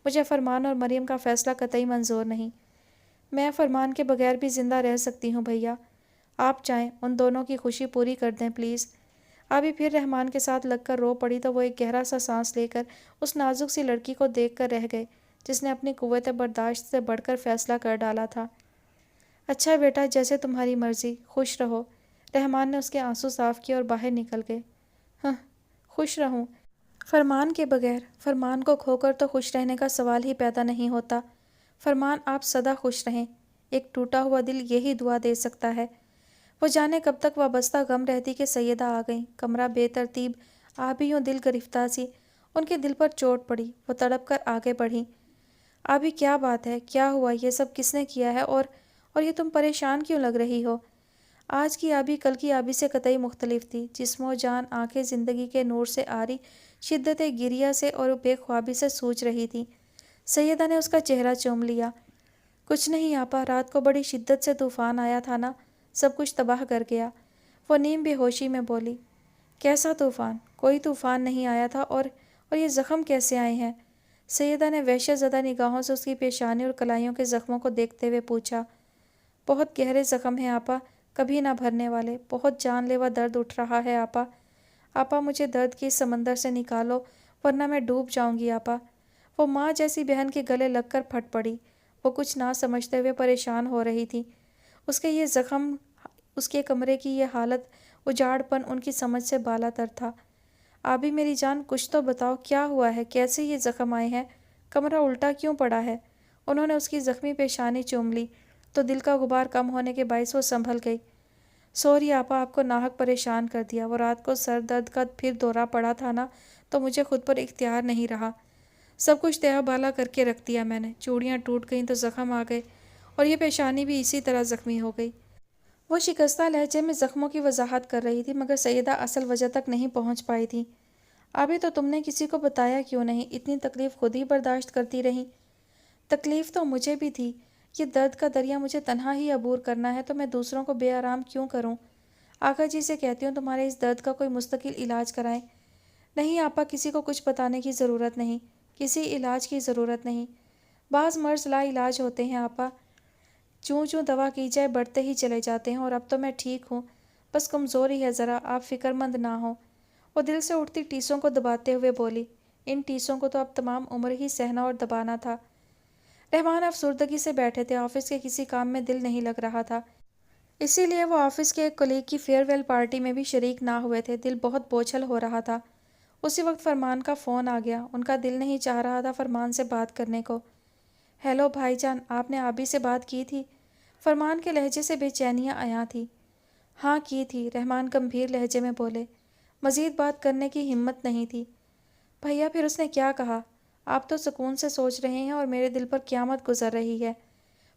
مجھے فرمان اور مریم کا فیصلہ قطعی منظور نہیں۔ میں فرمان کے بغیر بھی زندہ رہ سکتی ہوں بھیا، آپ چاہیں ان دونوں کی خوشی پوری کر دیں پلیز۔ ابھی پھر رحمان کے ساتھ لگ کر رو پڑی تو وہ ایک گہرا سا سانس لے کر اس نازک سی لڑکی کو دیکھ کر رہ گئے جس نے اپنی قوت برداشت سے بڑھ کر فیصلہ کر ڈالا تھا۔ اچھا بیٹا، جیسے تمہاری مرضی، خوش رہو۔ رحمان نے اس کے آنسو صاف کیے اور باہر نکل گئے۔ ہاں، خوش رہوں؟ فرمان کے بغیر؟ فرمان کو کھو کر تو خوش رہنے کا سوال ہی پیدا نہیں ہوتا۔ فرمان، آپ سدا خوش رہیں، ایک ٹوٹا ہوا دل یہی دعا دے سکتا ہے۔ وہ جانے کب تک وابستہ غم رہتی کہ سیدہ آ گئیں۔ کمرہ بے ترتیب، آبی یوں دل گرفتہ سی، ان کے دل پر چوٹ پڑی، وہ تڑپ کر آگے بڑھیں۔ آبی کیا بات ہے، کیا ہوا، یہ سب کس نے کیا ہے، اور یہ تم پریشان کیوں لگ رہی ہو؟ آج کی آبی کل کی آبی سے قطعی مختلف تھی، جسم و جان، آنکھیں زندگی کے نور سے آری شدت گریہ سے اور بے خوابی سے سوچ رہی تھی۔ سیدہ نے اس کا چہرہ چوم لیا۔ کچھ نہیں آپا، رات کو بڑی شدت سے طوفان آیا تھا نا، سب کچھ تباہ کر گیا۔ وہ نیم بے ہوشی میں بولی۔ کیسا طوفان؟ کوئی طوفان نہیں آیا تھا، اور یہ زخم کیسے آئے ہیں؟ سیدہ نے وحشت زدہ نگاہوں سے اس کی پیشانی اور کلائیوں کے زخموں کو دیکھتے ہوئے پوچھا۔ بہت گہرے زخم ہیں آپا، کبھی نہ بھرنے والے، بہت جان لیوا درد اٹھ رہا ہے آپا۔ آپا مجھے درد کے اس سمندر سے نکالو، ورنہ میں ڈوب جاؤں گی آپا۔ وہ ماں جیسی بہن کے گلے لگ کر پھٹ پڑی۔ وہ کچھ نہ سمجھتے ہوئے پریشان ہو رہی تھی۔ اس کے یہ زخم، اس کے کمرے کی یہ حالت، اجاڑ پن ان کی سمجھ سے بالا تر تھا۔ آبی میری جان، کچھ تو بتاؤ، کیا ہوا ہے، کیسے یہ زخم آئے ہیں، کمرہ الٹا کیوں پڑا ہے؟ انہوں نے اس کی زخمی پیشانی چوم لی تو دل کا غبار کم ہونے کے باعث وہ سنبھل گئی۔ سوری آپا، آپ کو ناحق پریشان کر دیا۔ وہ رات کو سر درد کا پھر دورہ پڑا تھا نا، تو مجھے خود پر اختیار نہیں رہا، سب کچھ تہہ بالا کر کے رکھ دیا میں نے۔ چوڑیاں ٹوٹ گئیں تو زخم آ گئے، اور یہ پیشانی بھی اسی طرح زخمی ہو گئی۔ وہ شکستہ لہجے میں زخموں کی وضاحت کر رہی تھی، مگر سیدہ اصل وجہ تک نہیں پہنچ پائی تھی۔ ابھی تو تم نے کسی کو بتایا کیوں نہیں؟ اتنی تکلیف خود ہی برداشت کرتی رہی۔ تکلیف تو مجھے بھی تھی، یہ درد کا دریا مجھے تنہا ہی عبور کرنا ہے تو میں دوسروں کو بے آرام کیوں کروں؟ آقا جی سے کہتی ہوں تمہارے اس درد کا کوئی مستقل علاج کرائیں۔ نہیں آپا، کسی کو کچھ بتانے کی ضرورت نہیں، کسی علاج کی ضرورت نہیں۔ بعض مرض لا علاج ہوتے ہیں آپا، چوں چوں دوا کی جائے بڑھتے ہی چلے جاتے ہیں، اور اب تو میں ٹھیک ہوں، بس کمزوری ہے ذرا، آپ فکر مند نہ ہوں۔ وہ دل سے اٹھتی ٹیسوں کو دباتے ہوئے بولی۔ ان ٹیسوں کو تو اب تمام عمر ہی سہنا اور دبانا تھا۔ رحمان افسردگی سے بیٹھے تھے، آفس کے کسی کام میں دل نہیں لگ رہا تھا، اسی لیے وہ آفس کے ایک کولیگ کی فیئر ویل پارٹی میں بھی شریک نہ ہوئے تھے۔ دل بہت بوچھل ہو رہا تھا۔ اسی وقت فرمان کا فون آ گیا۔ ان کا دل نہیں چاہ رہا تھا فرمان سے بات کرنے کو۔ ہیلو بھائی جان، آپ نے آبی سے بات کی تھی؟ فرمان کے لہجے سے بے چینیاں عیاں تھی۔ ہاں کی تھی، رحمان گمبھیر لہجے میں بولے۔ مزید بات کرنے کی ہمت نہیں تھی۔ بھیا پھر اس نے کیا کہا؟ آپ تو سکون سے سوچ رہے ہیں اور میرے دل پر قیامت گزر رہی ہے۔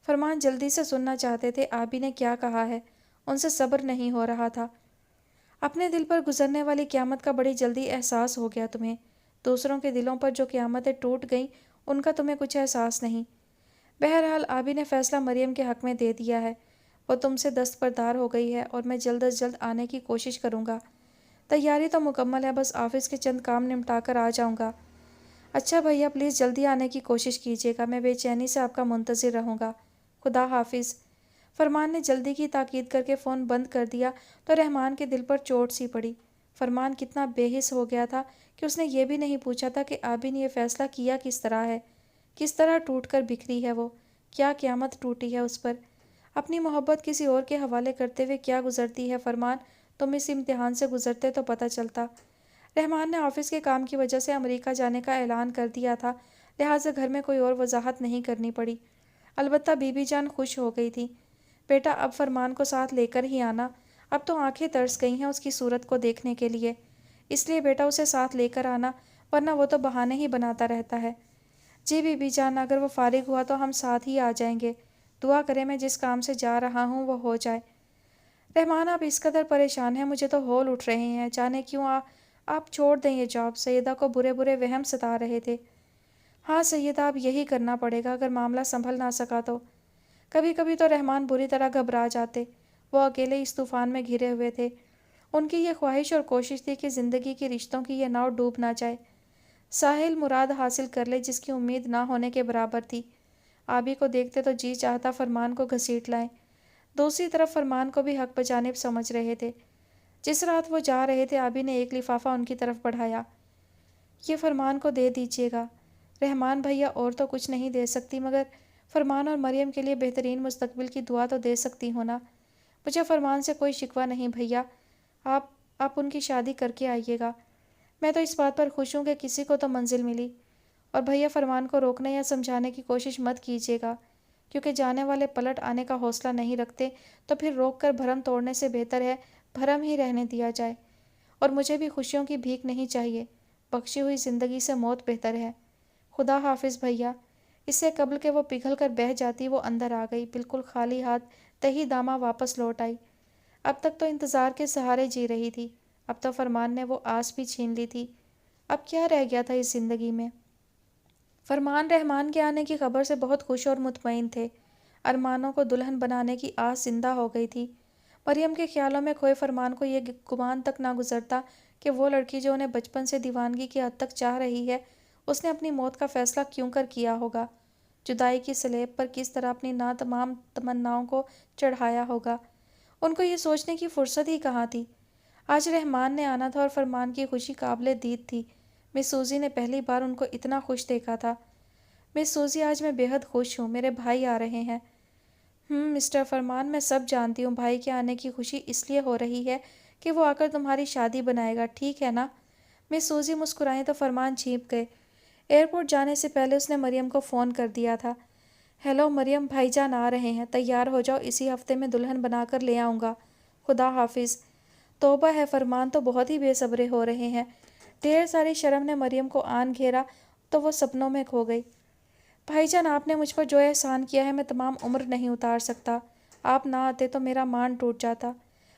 فرمان جلدی سے سننا چاہتے تھے آبی نے کیا کہا ہے، ان سے صبر نہیں ہو رہا تھا۔ اپنے دل پر گزرنے والی قیامت کا بڑی جلدی احساس ہو گیا تمہیں۔ دوسروں کے دلوں پر جو قیامتیں ٹوٹ گئیں ان کا تمہیں کچھ احساس نہیں۔ بہرحال آبی نے فیصلہ مریم کے حق میں دے دیا ہے۔ وہ تم سے دستبردار ہو گئی ہے اور میں جلد از جلد آنے کی کوشش کروں گا۔ تیاری تو مکمل ہے، بس آفس کے چند کام نمٹا کر آ جاؤں گا۔ اچھا بھیا، پلیز جلدی آنے کی کوشش کیجیے گا، میں بے چینی سے آپ کا منتظر رہوں گا۔ خدا حافظ۔ فرمان نے جلدی کی تاکید کر کے فون بند کر دیا تو رحمان کے دل پر چوٹ سی پڑی۔ فرمان کتنا بے حس ہو گیا تھا کہ اس نے یہ بھی نہیں پوچھا تھا کہ آبی نے یہ فیصلہ کیا کس طرح ہے، کس طرح ٹوٹ کر بکھری ہے وہ، کیا قیامت ٹوٹی ہے اس پر۔ اپنی محبت کسی اور کے حوالے کرتے ہوئے کیا گزرتی ہے فرمان، تم اس امتحان سے گزرتے تو پتہ چلتا۔ رحمان نے آفس کے کام کی وجہ سے امریکہ جانے کا اعلان کر دیا تھا، لہٰذا گھر میں کوئی اور وضاحت نہیں کرنی پڑی۔ البتہ بی بی جان خوش ہو گئی تھی۔ بیٹا اب فرمان کو ساتھ لے کر ہی آنا، اب تو آنکھیں ترس گئی ہیں اس کی صورت کو دیکھنے کے لیے، اس لیے بیٹا اسے ساتھ لے کر آنا، ورنہ وہ تو بہانے ہی بناتا رہتا ہے۔ جی بی بی جان، اگر وہ فارغ ہوا تو ہم ساتھ ہی آ جائیں گے، دعا کریں میں جس کام سے جا رہا ہوں وہ ہو جائے۔ رحمان آپ اس قدر پریشان ہیں، مجھے تو ہول اٹھ رہے ہیں، جانے کیوں آپ چھوڑ دیں یہ جاب، سیدہ کو برے برے وہم ستا رہے تھے۔ ہاں سیدہ، اب یہی کرنا پڑے گا اگر معاملہ سنبھل نہ سکا تو۔ کبھی کبھی تو رحمان بری طرح گھبرا جاتے، وہ اکیلے اس طوفان میں گھرے ہوئے تھے۔ ان کی یہ خواہش اور کوشش تھی کہ زندگی کی رشتوں کی یہ ناؤ ڈوب نہ جائے، ساحل مراد حاصل کر لے جس کی امید نہ ہونے کے برابر تھی۔ آبی کو دیکھتے تو جی چاہتا فرمان کو گھسیٹ لائیں، دوسری طرف فرمان کو بھی حق بجانب سمجھ رہے تھے۔ جس رات وہ جا رہے تھے آبی نے ایک لفافہ ان کی طرف بڑھایا۔ یہ فرمان کو دے دیجیے گا۔ رحمان بھیا اور تو کچھ نہیں دے سکتی، مگر فرمان اور مریم کے لیے بہترین مستقبل کی دعا تو دے سکتی ہوں نا۔ مجھے فرمان سے کوئی شکوہ نہیں بھیا، آپ ان کی شادی کر کے آئیے گا۔ میں تو اس بات پر خوش ہوں کہ کسی کو تو منزل ملی۔ اور بھیا فرمان کو روکنے یا سمجھانے کی کوشش مت کیجیے گا، کیونکہ جانے والے پلٹ آنے کا حوصلہ نہیں رکھتے تو پھر روک کر بھرم توڑنے سے بہتر ہے بھرم ہی رہنے دیا جائے۔ اور مجھے بھی خوشیوں کی بھیک نہیں چاہیے، بخشی ہوئی زندگی سے موت بہتر ہے۔ خدا حافظ بھیا۔ اس سے قبل کہ وہ پگھل کر بہہ جاتی وہ اندر آ گئی، بالکل خالی ہاتھ تہی دامہ واپس لوٹ آئی۔ اب تک تو انتظار کے سہارے جی رہی تھی، اب تو فرمان نے وہ آس بھی چھین لی تھی۔ اب کیا رہ گیا تھا اس زندگی میں؟ فرمان رحمان کے آنے کی خبر سے بہت خوش اور مطمئن تھے۔ ارمانوں کو دلہن بنانے کی آس زندہ ہو گئی تھی۔ مریم کے خیالوں میں کھوئے فرمان کو یہ گمان تک نہ گزرتا کہ وہ لڑکی جو انہیں بچپن سے دیوانگی کی حد تک چاہ رہی ہے، اس نے اپنی موت کا فیصلہ کیوں کر کیا ہوگا، جدائی کی سلیب پر کس طرح اپنی تمام تمناؤں کو چڑھایا ہوگا۔ ان کو یہ سوچنے کی فرصت ہی کہاں تھی۔ آج رحمان نے آنا تھا اور فرمان کی خوشی قابل دید تھی۔ مس سوزی نے پہلی بار ان کو اتنا خوش دیکھا تھا۔ مس سوزی، آج میں بے حد خوش ہوں، میرے بھائی آ رہے ہیں۔ مسٹر فرمان، میں سب جانتی ہوں، بھائی کے آنے کی خوشی اس لیے ہو رہی ہے کہ وہ آ کر تمہاری شادی بنائے گا، ٹھیک ہے نا؟ مس سوزی مسکرائیں تو فرمان جھینپ گئے۔ ایئرپورٹ جانے سے پہلے اس نے مریم کو فون کر دیا تھا۔ ہیلو مریم، بھائی جان آ رہے ہیں، تیار ہو جاؤ، اسی ہفتے میں دلہن بنا کر لے آؤں گا۔ خدا حافظ۔ توبہ ہے، فرمان تو بہت ہی بے صبرے ہو رہے ہیں۔ ڈھیر ساری شرم نے مریم کو آن گھیرا تو وہ سپنوں میں کھو گئی۔ بھائی جان، آپ نے مجھ پر جو احسان کیا ہے میں تمام عمر نہیں اتار سکتا، آپ نہ آتے تو میرا مان ٹوٹ جاتا۔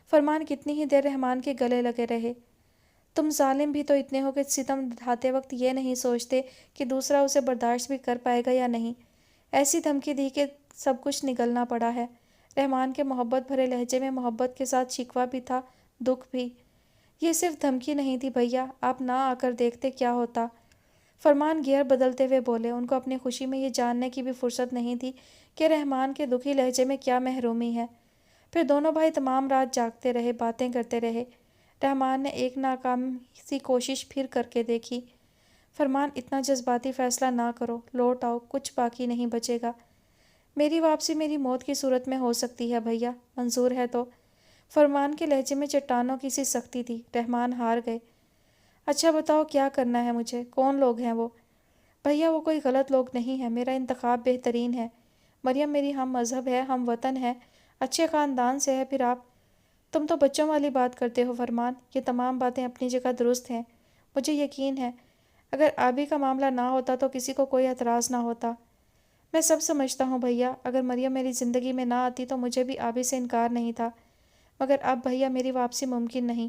فرمان کتنی ہی دیر رحمان کے گلے لگے رہے۔ تم ظالم بھی تو اتنے ہو کہ ستم ڈھاتے وقت یہ نہیں سوچتے کہ دوسرا اسے برداشت بھی کر پائے گا یا نہیں۔ ایسی دھمکی دی کہ سب کچھ نگلنا پڑا ہے۔ رحمان کے محبت بھرے لہجے میں محبت کے ساتھ شکوہ بھی تھا، دکھ بھی۔ یہ صرف دھمکی نہیں تھی بھیا، آپ نہ آ کر دیکھتے کیا ہوتا۔ فرمان گیئر بدلتے ہوئے بولے، ان کو اپنی خوشی میں یہ جاننے کی بھی فرصت نہیں تھی کہ رحمان کے دکھی لہجے میں کیا محرومی ہے۔ پھر دونوں بھائی تمام رات جاگتے رہے، باتیں کرتے رہے۔ رحمان نے ایک ناکام سی کوشش پھر کر کے دیکھی۔ فرمان، اتنا جذباتی فیصلہ نہ کرو، لوٹ آؤ، کچھ باقی نہیں بچے گا۔ میری واپسی میری موت کی صورت میں ہو سکتی ہے بھیا، منظور ہے تو؟ فرمان کے لہجے میں چٹانوں کی سی سختی تھی۔ رحمان ہار گئے۔ اچھا بتاؤ کیا کرنا ہے مجھے، کون لوگ ہیں وہ؟ بھیا وہ کوئی غلط لوگ نہیں ہیں، میرا انتخاب بہترین ہے۔ مریم میری ہم مذہب ہے، ہم وطن ہے، اچھے خاندان سے ہے، پھر آپ؟ تم تو بچوں والی بات کرتے ہو فرمان، یہ تمام باتیں اپنی جگہ درست ہیں، مجھے یقین ہے۔ اگر آبی کا معاملہ نہ ہوتا تو کسی کو کوئی اعتراض نہ ہوتا۔ میں سب سمجھتا ہوں بھیا، اگر مریم میری زندگی میں نہ آتی تو مجھے بھی آبی سے انکار نہیں تھا، مگر اب بھیا میری واپسی ممکن نہیں۔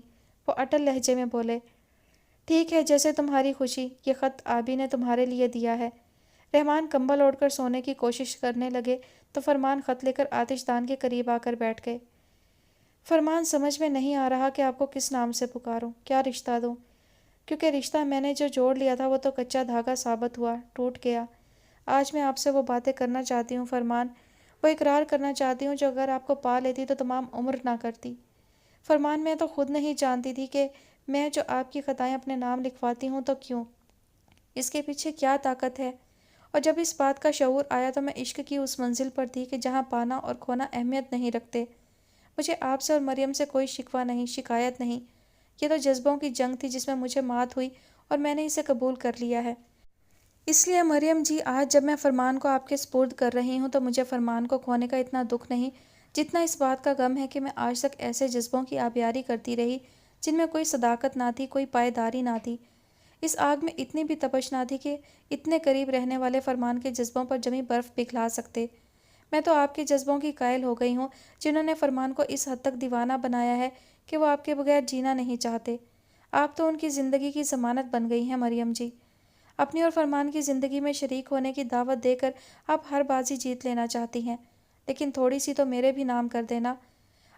وہ اٹل لہجے میں بولے، ٹھیک ہے، جیسے تمہاری خوشی، یہ خط آبی نے تمہارے لیے دیا ہے۔ رحمان کمبل اوڑھ کر سونے کی کوشش کرنے لگے تو فرمان خط لے کر آتش دان کے قریب آ کر بیٹھ گئے۔ فرمان، سمجھ میں نہیں آ رہا کہ آپ کو کس نام سے پکاروں، کیا رشتہ دوں، کیونکہ رشتہ میں نے جو جوڑ لیا تھا وہ تو کچا دھاگا ثابت ہوا، ٹوٹ گیا۔ آج میں آپ سے وہ باتیں کرنا چاہتی ہوں فرمان، وہ اقرار کرنا چاہتی ہوں جو اگر آپ کو پا لیتی تو تمام عمر نہ کرتی۔ فرمان، میں تو خود نہیں جانتی تھی کہ میں جو آپ کی خطائیں اپنے نام لکھواتی ہوں تو کیوں، اس کے پیچھے کیا طاقت ہے، اور جب اس بات کا شعور آیا تو میں عشق کی اس منزل پر تھی کہ جہاں پانا اور کھونا اہمیت نہیں رکھتے۔ مجھے آپ سے اور مریم سے کوئی شکوہ نہیں، شکایت نہیں، یہ تو جذبوں کی جنگ تھی جس میں مجھے مات ہوئی اور میں نے اسے قبول کر لیا ہے۔ اس لیے مریم جی، آج جب میں فرمان کو آپ کے سپرد کر رہی ہوں تو مجھے فرمان کو کھونے کا اتنا دکھ نہیں جتنا اس بات کا غم ہے کہ میں آج تک ایسے جذبوں کی آبیاری کرتی رہی جن میں کوئی صداقت نہ تھی، کوئی پائیداری نہ تھی۔ اس آگ میں اتنی بھی تپش نہ تھی کہ اتنے قریب رہنے والے فرمان کے جذبوں پر جمی برف پگھلا سکتے۔ میں تو آپ کے جذبوں کی قائل ہو گئی ہوں جنہوں نے فرمان کو اس حد تک دیوانہ بنایا ہے کہ وہ آپ کے بغیر جینا نہیں چاہتے۔ آپ تو ان کی زندگی کی ضمانت بن گئی ہیں مریم جی۔ اپنی اور فرمان کی زندگی میں شریک ہونے کی دعوت دے کر آپ ہر بازی جیت لینا چاہتی ہیں، لیکن تھوڑی سی تو میرے بھی نام کر دینا۔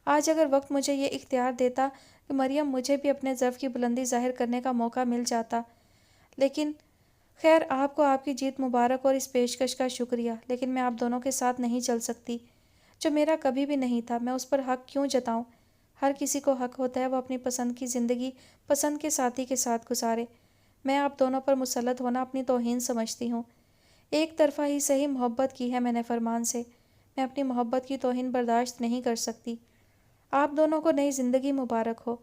آج اگر وقت مجھے یہ اختیار دیتا کہ مریم مجھے بھی اپنے ضعف کی بلندی ظاہر کرنے کا موقع مل جاتا، لیکن خیر، آپ کو آپ کی جیت مبارک اور اس پیشکش کا شکریہ، لیکن میں آپ دونوں کے ساتھ نہیں چل سکتی۔ جو میرا کبھی بھی نہیں تھا، میں اس پر حق کیوں جتاؤں؟ ہر کسی کو حق ہوتا ہے وہ اپنی پسند کی زندگی پسند کے ساتھی کے ساتھ گزارے۔ میں آپ دونوں پر مسلط ہونا اپنی توہین سمجھتی ہوں۔ ایک طرفہ ہی صحیح محبت کی ہے میں نے فرمان سے، میں اپنی محبت کی توہین برداشت نہیں کر سکتی۔ آپ دونوں کو نئی زندگی مبارک ہو،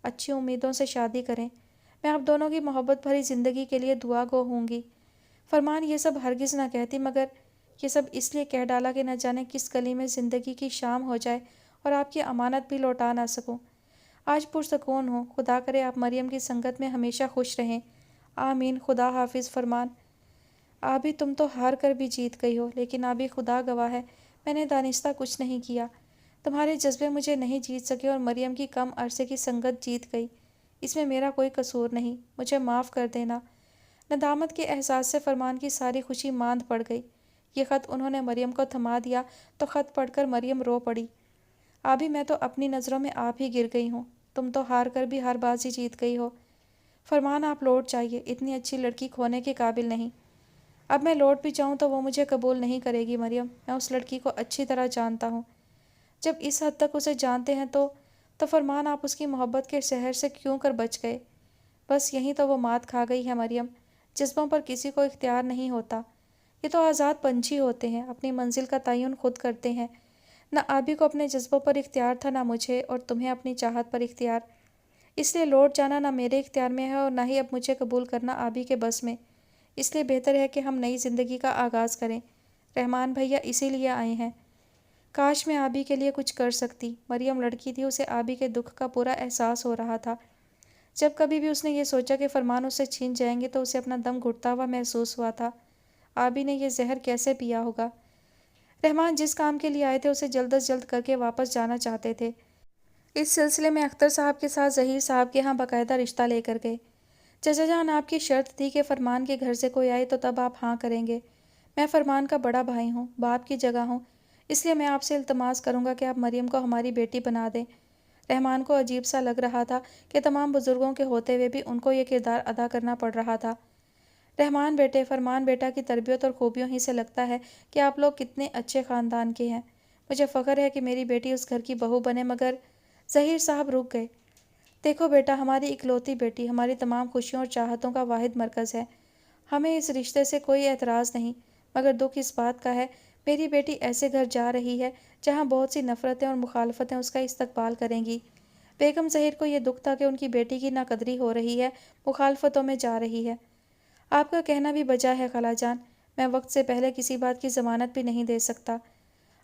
اچھی امیدوں سے شادی کریں، میں آپ دونوں کی محبت بھری زندگی کے لیے دعا گو ہوں گی۔ فرمان یہ سب ہرگز نہ کہتی، مگر یہ سب اس لیے کہہ ڈالا کہ نہ جانے کس گلی میں زندگی کی شام ہو جائے اور آپ کی امانت بھی لوٹا نہ سکوں۔ آج پرسکون ہوں، خدا کرے آپ مریم کی سنگت میں ہمیشہ خوش رہیں۔ آمین، خدا حافظ فرمان۔ آبی، تم تو ہار کر بھی جیت گئی ہو، لیکن آبی خدا گواہ ہے میں نے دانستہ کچھ نہیں کیا۔ تمہارے جذبے مجھے نہیں جیت سکے اور مریم کی کم عرصے کی سنگت جیت گئی، اس میں میرا کوئی قصور نہیں، مجھے معاف کر دینا۔ ندامت کے احساس سے فرمان کی ساری خوشی ماند پڑ گئی۔ یہ خط انہوں نے مریم کو تھما دیا تو خط پڑھ کر مریم رو پڑی۔ آبی، میں تو اپنی نظروں میں آپ ہی گر گئی ہوں، تم تو ہار کر بھی ہر بازی جیت گئی ہو۔ فرمان، آپ لوٹ جائیے، اتنی اچھی لڑکی کھونے کے قابل نہیں۔ اب میں لوٹ بھی جاؤں تو وہ مجھے قبول نہیں کرے گی مریم، میں اس لڑکی کو اچھی طرح جانتا ہوں۔ جب اس حد تک اسے جانتے ہیں تو فرمان، آپ اس کی محبت کے زہر سے کیوں کر بچ گئے؟ بس یہیں تو وہ مات کھا گئی ہے مریم، جذبوں پر کسی کو اختیار نہیں ہوتا، یہ تو آزاد پنچھی ہوتے ہیں، اپنی منزل کا تعین خود کرتے ہیں۔ نہ آبی کو اپنے جذبوں پر اختیار تھا، نہ مجھے اور تمہیں اپنی چاہت پر اختیار۔ اس لیے لوٹ جانا نہ میرے اختیار میں ہے اور نہ ہی اب مجھے قبول کرنا آبی کے بس میں۔ اس لیے بہتر ہے کہ ہم نئی زندگی کا آغاز کریں۔ رحمان بھیا اسی لیے آئے ہیں۔ کاش میں آبی کے لیے کچھ کر سکتی۔ مریم لڑکی تھی، اسے آبی کے دکھ کا پورا احساس ہو رہا تھا۔ جب کبھی بھی اس نے یہ سوچا کہ فرمان اسے چھین جائیں گے تو اسے اپنا دم گھٹتا ہوا محسوس ہوا تھا۔ آبی نے یہ زہر کیسے پیا ہوگا؟ رحمان جس کام کے لیے آئے تھے اسے جلد از جلد کر کے واپس جانا چاہتے تھے۔ اس سلسلے میں اختر صاحب کے ساتھ ظہیر صاحب کے ہاں باقاعدہ رشتہ لے کر گئے۔ چچا جان، آپ کی شرط تھی کہ فرمان کے گھر سے کوئی آئے تو تب آپ ہاں کریں گے۔ میں فرمان کا بڑا بھائی ہوں، باپ کی جگہ ہوں، اس لیے میں آپ سے التماس کروں گا کہ آپ مریم کو ہماری بیٹی بنا دیں۔ رحمان کو عجیب سا لگ رہا تھا کہ تمام بزرگوں کے ہوتے ہوئے بھی ان کو یہ کردار ادا کرنا پڑ رہا تھا۔ رحمان بیٹے، فرمان بیٹا کی تربیت اور خوبیوں ہی سے لگتا ہے کہ آپ لوگ کتنے اچھے خاندان کے ہیں۔ مجھے فخر ہے کہ میری بیٹی اس گھر کی بہو بنے، مگر ظہیر صاحب رک گئے۔ دیکھو بیٹا، ہماری اکلوتی بیٹی ہماری تمام خوشیوں اور چاہتوں کا واحد مرکز ہے۔ ہمیں اس رشتے سے کوئی اعتراض نہیں، مگر دکھ اس بات کا ہے میری بیٹی ایسے گھر جا رہی ہے جہاں بہت سی نفرتیں اور مخالفتیں اس کا استقبال کریں گی۔ بیگم ظہیر کو یہ دکھ تھا کہ ان کی بیٹی کی ناقدری ہو رہی ہے، مخالفتوں میں جا رہی ہے۔ آپ کا کہنا بھی بجا ہے خالہ جان، میں وقت سے پہلے کسی بات کی ضمانت بھی نہیں دے سکتا۔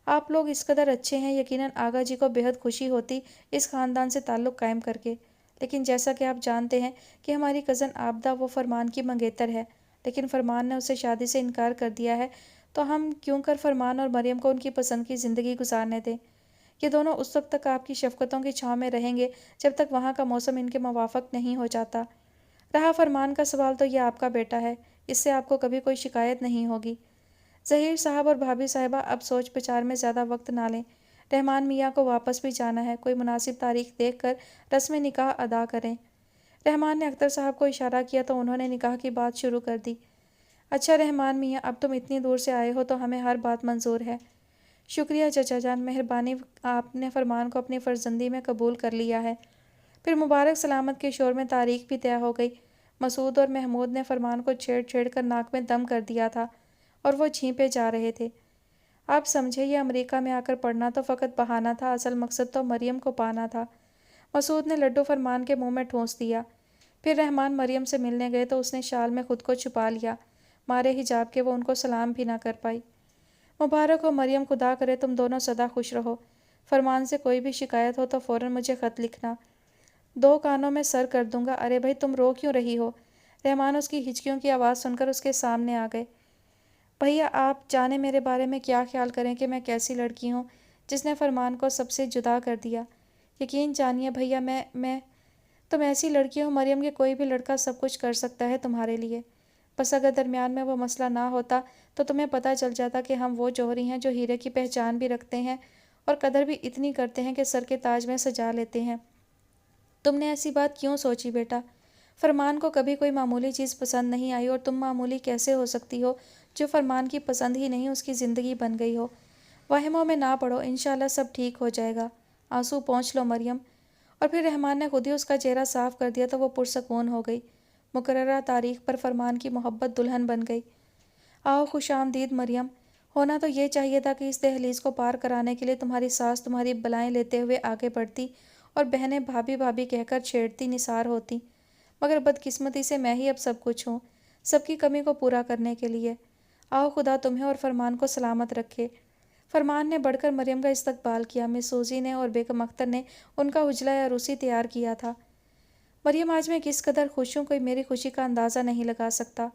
آپ لوگ اس قدر اچھے ہیں، یقیناً آغا جی کو بہت خوشی ہوتی اس خاندان سے تعلق قائم کر کے، لیکن جیسا کہ آپ جانتے ہیں کہ ہماری کزن عابدہ وہ فرمان کی منگیتر ہے، لیکن فرمان نے اسے شادی سے انکار کر دیا ہے، تو ہم کیوں کر فرمان اور مریم کو ان کی پسند کی زندگی گزارنے دیں؟ یہ دونوں اس وقت تک آپ کی شفقتوں کی چھاؤں میں رہیں گے جب تک وہاں کا موسم ان کے موافق نہیں ہو جاتا۔ رہا فرمان کا سوال، تو یہ آپ کا بیٹا ہے، اس سے آپ کو کبھی کوئی شکایت نہیں ہوگی۔ ظہیر صاحب اور بھابھی صاحبہ اب سوچ بچار میں زیادہ وقت نہ لیں۔ رحمان میاں کو واپس بھی جانا ہے، کوئی مناسب تاریخ دیکھ کر رسم نکاح ادا کریں۔ رحمان نے اختر صاحب کو اشارہ کیا تو انہوں نے نکاح کی بات شروع کر دی۔ اچھا رحمان میاں، اب تم اتنی دور سے آئے ہو تو ہمیں ہر بات منظور ہے۔ شکریہ چچا جان، مہربانی، آپ نے فرمان کو اپنی فرزندی میں قبول کر لیا ہے۔ پھر مبارک سلامت کے شور میں تاریخ بھی طے ہو گئی۔ مسعود اور محمود نے فرمان کو چھیڑ چھیڑ کر ناک میں دم کر دیا تھا اور وہ چھینپے جا رہے تھے۔ آپ سمجھے، یہ امریکہ میں آ کر پڑھنا تو فقط بہانہ تھا، اصل مقصد تو مریم کو پانا تھا۔ مسعود نے لڈو فرمان کے منہ میں ٹھونس دیا۔ پھر رحمان مریم سے ملنے گئے تو اس نے شال میں خود کو چھپا لیا، مارے حجاب کے وہ ان کو سلام بھی نہ کر پائی۔ مبارک ہو مریم، خدا کرے تم دونوں سدا خوش رہو۔ فرمان سے کوئی بھی شکایت ہو تو فوراً مجھے خط لکھنا، 2 کانوں میں سر کر دوں گا۔ ارے بھائی، تم رو کیوں رہی ہو؟ رحمان اس کی ہچکیوں کی آواز سن کر اس کے سامنے آ گئے۔ بھیا، آپ جانے میرے بارے میں کیا خیال کریں کہ میں کیسی لڑکی ہوں جس نے فرمان کو سب سے جدا کر دیا۔ یقین جانیے بھیا، تم ایسی لڑکی ہو مریم کہ کوئی بھی لڑکا سب کچھ کر سکتا ہے تمہارے لیے۔ بس اگر درمیان میں وہ مسئلہ نہ ہوتا تو تمہیں پتہ چل جاتا کہ ہم وہ جوہری ہیں جو ہیرے کی پہچان بھی رکھتے ہیں اور قدر بھی اتنی کرتے ہیں کہ سر کے تاج میں سجا لیتے ہیں۔ تم نے ایسی بات کیوں سوچی بیٹا؟ فرمان کو کبھی کوئی معمولی چیز پسند نہیں آئی، اور تم معمولی کیسے ہو سکتی ہو جو فرمان کی پسند ہی نہیں اس کی زندگی بن گئی ہو؟ وہموں میں نہ پڑو، انشاءاللہ سب ٹھیک ہو جائے گا۔ آنسو پونچھ لو مریم۔ اور پھر رحمان نے خود ہی اس کا چہرہ صاف کر دیا تو وہ پرسکون ہو گئی۔ مقررہ تاریخ پر فرمان کی محبت دلہن بن گئی۔ آؤ، خوش آمدید مریم۔ ہونا تو یہ چاہیے تھا کہ اس دہلیز کو پار کرانے کے لیے تمہاری ساس تمہاری بلائیں لیتے ہوئے آگے بڑھتی اور بہنیں بھابھی بھابھی کہہ کر چھیڑتی نثار ہوتی، مگر بدقسمتی سے میں ہی اب سب کچھ ہوں، سب کی کمی کو پورا کرنے کے لیے۔ آؤ، خدا تمہیں اور فرمان کو سلامت رکھے۔ فرمان نے بڑھ کر مریم کا استقبال کیا۔ مس سوزی نے اور بیگم اختر نے ان کا اجلہ عروسی تیار کیا تھا۔ مریم، آج میں کس قدر خوش ہوں، کوئی میری خوشی کا اندازہ نہیں لگا سکتا۔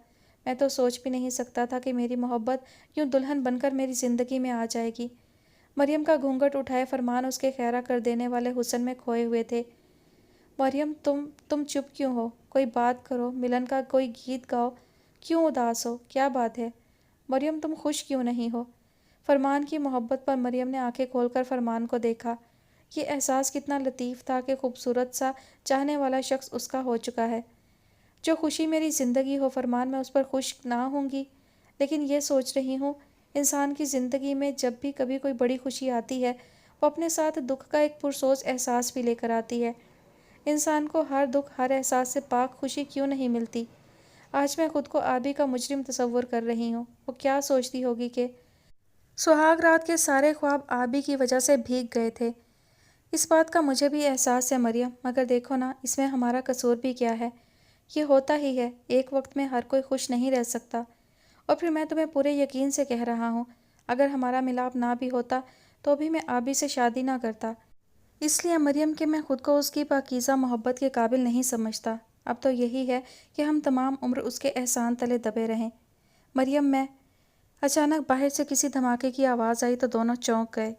میں تو سوچ بھی نہیں سکتا تھا کہ میری محبت یوں دلہن بن کر میری زندگی میں آ جائے گی۔ مریم کا گھونگھٹ اٹھائے فرمان اس کے خیرہ کر دینے والے حسن میں کھوئے ہوئے تھے۔ مریم، تم چپ کیوں ہو؟ کوئی بات کرو، ملن کا کوئی گیت گاؤ۔ کیوں اداس ہو؟ کیا بات ہے؟ مریم، تم خوش کیوں نہیں ہو؟ فرمان کی محبت پر مریم نے آنکھیں کھول کر فرمان کو دیکھا۔ یہ احساس کتنا لطیف تھا کہ خوبصورت سا چاہنے والا شخص اس کا ہو چکا ہے۔ جو خوشی میری زندگی ہو فرمان، میں اس پر خوش نہ ہوں گی، لیکن یہ سوچ رہی ہوں، انسان کی زندگی میں جب بھی کبھی کوئی بڑی خوشی آتی ہے وہ اپنے ساتھ دکھ کا ایک پرسوز احساس بھی لے کر آتی ہے۔ انسان کو ہر دکھ، ہر احساس سے پاک خوشی کیوں نہیں ملتی؟ آج میں خود کو آبی کا مجرم تصور کر رہی ہوں۔ وہ کیا سوچتی ہوگی کہ سہاگ رات کے سارے خواب آبی کی وجہ سے بھیگ گئے تھے۔ اس بات کا مجھے بھی احساس ہے مریم، مگر دیکھو نا، اس میں ہمارا قصور بھی کیا ہے؟ یہ ہوتا ہی ہے، ایک وقت میں ہر کوئی خوش نہیں رہ سکتا۔ اور پھر میں تمہیں پورے یقین سے کہہ رہا ہوں، اگر ہمارا ملاپ نہ بھی ہوتا تو بھی میں آبی سے شادی نہ کرتا، اس لیے مریم کہ میں خود کو اس کی پاکیزہ محبت کے قابل نہیں سمجھتا۔ اب تو یہی ہے کہ ہم تمام عمر اس کے احسان تلے دبے رہیں۔ مریم، میں اچانک باہر سے کسی دھماکے کی آواز آئی تو دونوں چونک گئے۔